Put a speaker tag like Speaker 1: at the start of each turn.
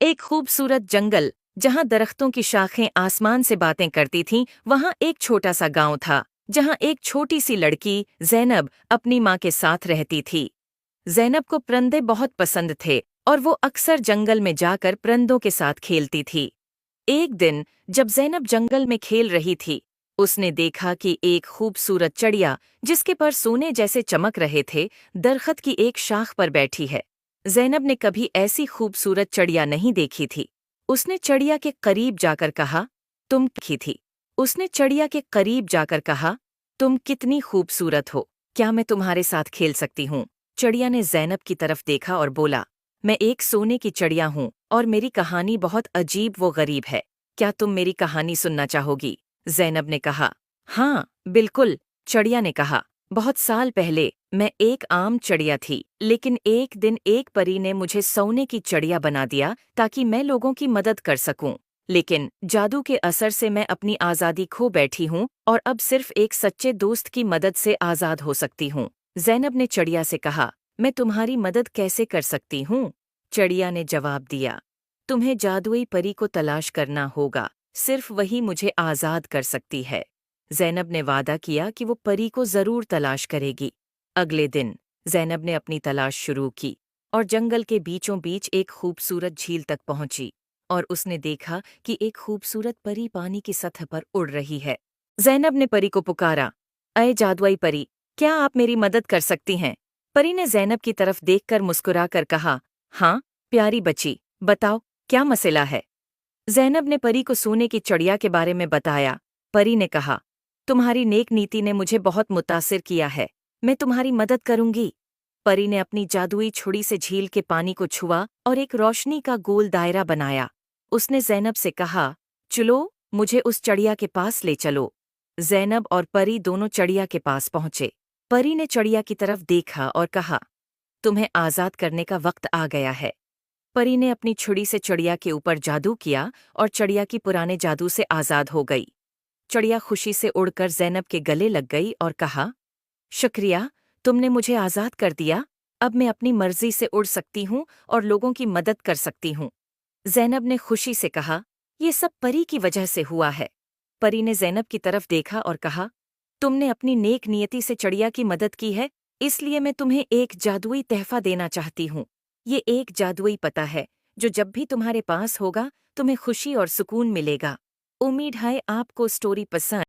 Speaker 1: एक खूबसूरत जंगल जहां दरख्तों की शाखें आसमान से बातें करती थीं, वहां एक छोटा सा गांव था जहां एक छोटी सी लड़की ज़ैनब अपनी माँ के साथ रहती थी। ज़ैनब को परिंदे बहुत पसंद थे और वो अक्सर जंगल में जाकर परिंदों के साथ खेलती थी। एक दिन जब ज़ैनब जंगल में खेल रही थी, उसने देखा कि एक खूबसूरत चिड़िया जिसके पर सोने जैसे चमक रहे थे, दरख्त की एक शाख पर बैठी है। ज़ैनब ने कभी ऐसी खूबसूरत चिड़िया नहीं देखी थी। उसने चिड़िया के करीब जाकर कहा, तुम की थी। उसने चिड़िया के करीब जाकर कहा, तुम कितनी खूबसूरत हो, क्या मैं तुम्हारे साथ खेल सकती हूँ? चिड़िया ने ज़ैनब की तरफ देखा और बोला, मैं एक सोने की चिड़िया हूँ और मेरी कहानी बहुत अजीब व गरीब है। क्या तुम मेरी कहानी सुनना चाहोगी? ज़ैनब ने कहा। हाँ, बिल्कुल, चिड़िया ने कहा। बहुत साल पहले मैं एक आम चिड़िया थी, लेकिन एक दिन एक परी ने मुझे सोने की चिड़िया बना दिया ताकि मैं लोगों की मदद कर सकूं। लेकिन जादू के असर से मैं अपनी आज़ादी खो बैठी हूँ और अब सिर्फ एक सच्चे दोस्त की मदद से आज़ाद हो सकती हूँ। ज़ैनब ने चिड़िया से कहा, मैं तुम्हारी मदद कैसे कर सकती हूँ? चिड़िया ने जवाब दिया, तुम्हें जादुई परी को तलाश करना होगा, सिर्फ वही मुझे आज़ाद कर सकती है। ज़ैनब ने वादा किया कि वो परी को ज़रूर तलाश करेगी। अगले दिन ज़ैनब ने अपनी तलाश शुरू की और जंगल के बीचों बीच एक खूबसूरत झील तक पहुंची और उसने देखा कि एक खूबसूरत परी पानी की सतह पर उड़ रही है। ज़ैनब ने परी को पुकारा, अये जादुई परी, क्या आप मेरी मदद कर सकती हैं? परी ने ज़ैनब की तरफ देखकर मुस्कुराकर कहा, हाँ, प्यारी बच्ची, बताओ, क्या मसला है? ज़ैनब ने परी को सोने की चिड़िया के बारे में बताया। परी ने कहा, तुम्हारी नेक नीति ने मुझे बहुत मुतासिर किया है, मैं तुम्हारी मदद करूंगी। परी ने अपनी जादुई छुरी से झील के पानी को छुआ और एक रोशनी का गोल दायरा बनाया। उसने ज़ैनब से कहा, चलो, मुझे उस चिड़िया के पास ले चलो। ज़ैनब और परी दोनों चिड़िया के पास पहुंचे। परी ने चिड़िया की तरफ देखा और कहा, तुम्हें आज़ाद करने का वक्त आ गया है। परी ने अपनी छुरी से चिड़िया के ऊपर जादू किया और चिड़िया की पुराने जादू से आज़ाद हो गई। चिड़िया खुशी से उड़कर ज़ैनब के गले लग गई और कहा, शुक्रिया, तुमने मुझे आज़ाद कर दिया। अब मैं अपनी मर्जी से उड़ सकती हूँ और लोगों की मदद कर सकती हूँ। ज़ैनब ने खुशी से कहा, ये सब परी की वजह से हुआ है। परी ने ज़ैनब की तरफ देखा और कहा, तुमने अपनी नेक नियति से चिड़िया की मदद की है, इसलिए मैं तुम्हें एक जादुई तहफ़ा देना चाहती हूँ। ये एक जादुई पता है, जो जब भी तुम्हारे पास होगा, तुम्हें खुशी और सुकून मिलेगा। उम्मीद है आपको स्टोरी पसंद